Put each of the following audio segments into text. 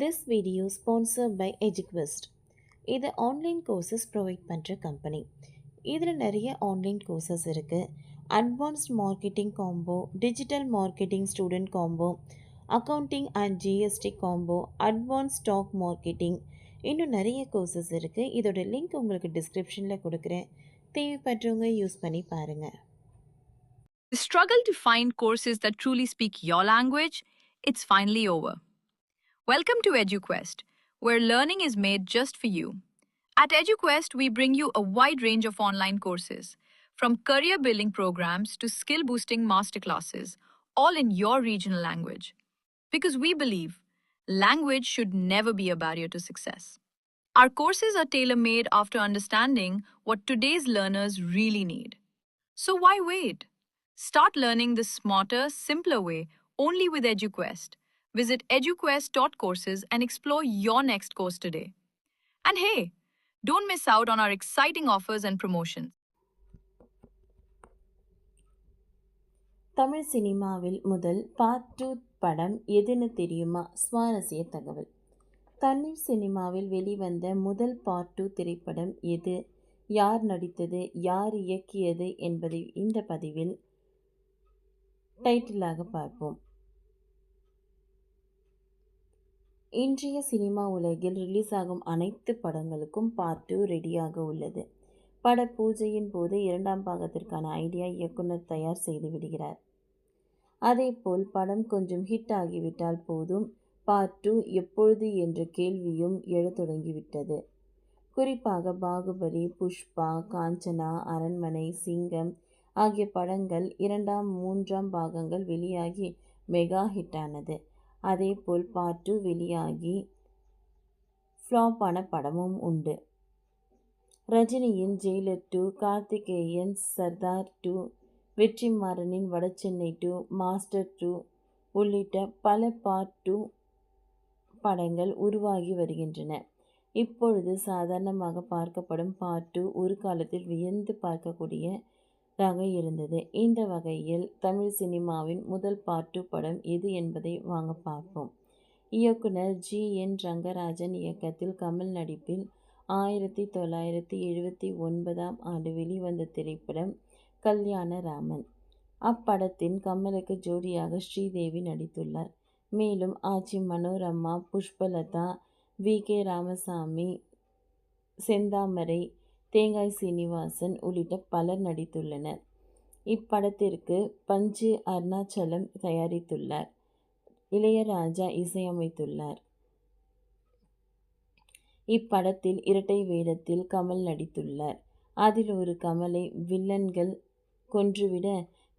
This video sponsored by EduQuest. இது online courses provide பண்ணுற company. இதில் நிறைய ஆன்லைன் கோர்சஸ் இருக்குது. Advanced marketing combo, digital marketing student combo, accounting and GST combo, advance stock marketing, இன்னும் நிறைய courses இருக்குது. இதோட லிங்க் உங்களுக்கு டிஸ்கிரிப்ஷனில் கொடுக்குறேன். தேவைப்படுறவங்க யூஸ் பண்ணி பாருங்கள். The struggle to find courses that truly speak your language, it's finally over. Welcome to EduQuest, where learning is made just for you. At EduQuest, we bring you a wide range of online courses, from career building programs to skill boosting masterclasses, all in your regional language. Because we believe language should never be a barrier to success. Our courses are tailor made after understanding what today's learners really need. So why wait? Start learning the smarter, simpler way only with EduQuest. Visit eduquest.courses and explore your next course today. And hey, don't miss out on our exciting offers and promotions. Tamil சினிமாவில் முதல் part 2 படம் எதுன்னு தெரியுமா? சுவாரஸ்ய தகவல். தமிழ் சினிமாவில் வெளிவந்த முதல் part 2 திரைப்படம் எது, யார் நடித்தது, யார் இயக்கியது என்பதை இந்த பதிவில் டைட்டிலாக பார்ப்போம். இன்றைய சினிமா உலகில் ரிலீஸ் ஆகும் அனைத்து படங்களுக்கும் பார்ட் 2 ரெடியாக உள்ளது. பட பூஜையின் போது இரண்டாம் பாகத்திற்கான ஐடியா இயக்குனர் தயார் செய்து விடுகிறார். அதேபோல் படம் கொஞ்சம் ஹிட் ஆகிவிட்டால் போதும், பார்ட் 2 எப்பொழுது என்ற கேள்வியும் எழத் தொடங்கிவிட்டது. குறிப்பாக பாகுபலி, புஷ்பா, காஞ்சனா, அரண்மனை, சிங்கம் ஆகிய படங்கள் 2, 3 பாகங்கள் வெளியாகி மெகா ஹிட் ஆனது. அதேபோல் பார்ட் 2 வெளியாகி ஃப்ளாப் ஆன படமும் உண்டு. ரஜினியின் ஜெயிலர் 2, கார்த்திகேயன் சர்தார் 2, வெற்றிமாறனின் வடசென்னை 2, மாஸ்டர் 2 உள்ளிட்ட பல பார்ட் 2 படங்கள் உருவாகி வருகின்றன. இப்பொழுது சாதாரணமாக பார்க்கப்படும் பார்ட் 2 ஒரு காலத்தில் வியந்து பார்க்கக்கூடியதாக இருந்தது. இந்த வகையில் தமிழ் சினிமாவின் முதல் பார்ட் 2 படம் எது என்பதை வாங்க பார்ப்போம். இயக்குனர் ஜி.என். ரங்கராஜன் இயக்கத்தில் கமல் நடிப்பில் 1979ஆம் ஆண்டு வெளிவந்த திரைப்படம் கல்யாணராமன். அப்படத்தின் கமலுக்கு ஜோடியாக ஸ்ரீதேவி நடித்துள்ளார். மேலும் ஆச்சி மனோரமா, புஷ்பலதா, வி.கே. ராமசாமி, செந்தாமரை, தேங்காய் சீனிவாசன் உள்ளிட்ட பலர் நடித்துள்ளனர். இப்படத்திற்கு பஞ்சு அருணாச்சலம் தயாரித்துள்ளார். இளையராஜா இசையமைத்துள்ளார். இப்படத்தில் இரட்டை வேடத்தில் கமல் நடித்துள்ளார். அதில் ஒரு கமலை வில்லன்கள் கொன்றுவிட,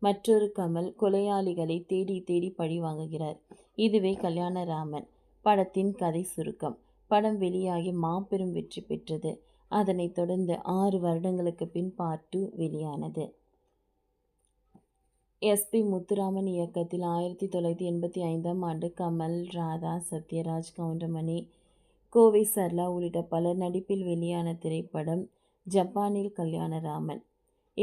மற்றொரு கமல் கொலையாளிகளை தேடி தேடி பழி வாங்குகிறார். இதுவே கல்யாணராமன் படத்தின் கதை சுருக்கம். படம் வெளியாகி மாபெரும் வெற்றி பெற்றது. அதனைத் தொடர்ந்து 6 வருடங்களுக்கு பின் பார்ட் 2 வெளியானது. எஸ்.பி. முத்துராமன் இயக்கத்தில் 1985ஆம் ஆண்டு கமல், ராதா, சத்யராஜ், கவுண்டமணி, கோவை சர்லா உள்ளிட்ட பலர் நடிப்பில் வெளியான திரைப்படம் ஜப்பானில் கல்யாணராமன்.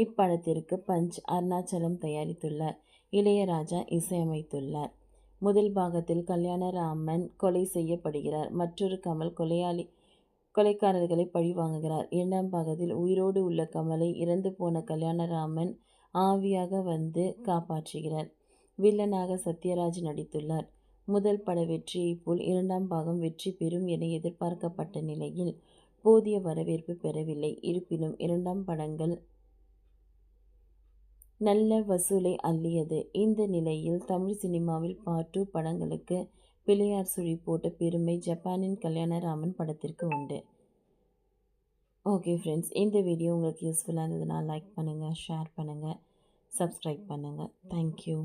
இப்படத்திற்கு பஞ்ச் அருணாச்சலம் தயாரித்துள்ளார். இளையராஜா இசையமைத்துள்ளார். முதல் பாகத்தில் கல்யாணராமன் கொலை செய்யப்படுகிறார். மற்றொரு கமல் கொலைக்காரர்களை பழி வாங்குகிறார். 2ஆம் பாகத்தில் உயிரோடு உள்ள கமலை இறந்து போன கல்யாணராமன் ஆவியாக வந்து காப்பாற்றுகிறார். வில்லனாக சத்யராஜ் நடித்துள்ளார். முதல் பட வெற்றியைப் போல் 2ஆம் பாகம் வெற்றி பெறும் என எதிர்பார்க்கப்பட்ட நிலையில் போதிய வரவேற்பு பெறவில்லை. இருப்பினும் 2ஆம் படங்கள் நல்ல வசூலை அள்ளியது. இந்த நிலையில் தமிழ் சினிமாவில் பார்ட் 2 படங்களுக்கு பிள்ளையார் சுழி போட்ட பெருமை ஜப்பானின் கல்யாணராமன் படத்திற்கு உண்டு. ஓகே ஃப்ரெண்ட்ஸ், இந்த வீடியோ உங்களுக்கு யூஸ்ஃபுல்லாக இருந்ததுன்னா லைக் பண்ணுங்கள், ஷேர் பண்ணுங்கள், சப்ஸ்கிரைப் பண்ணுங்கள். தேங்க்யூ.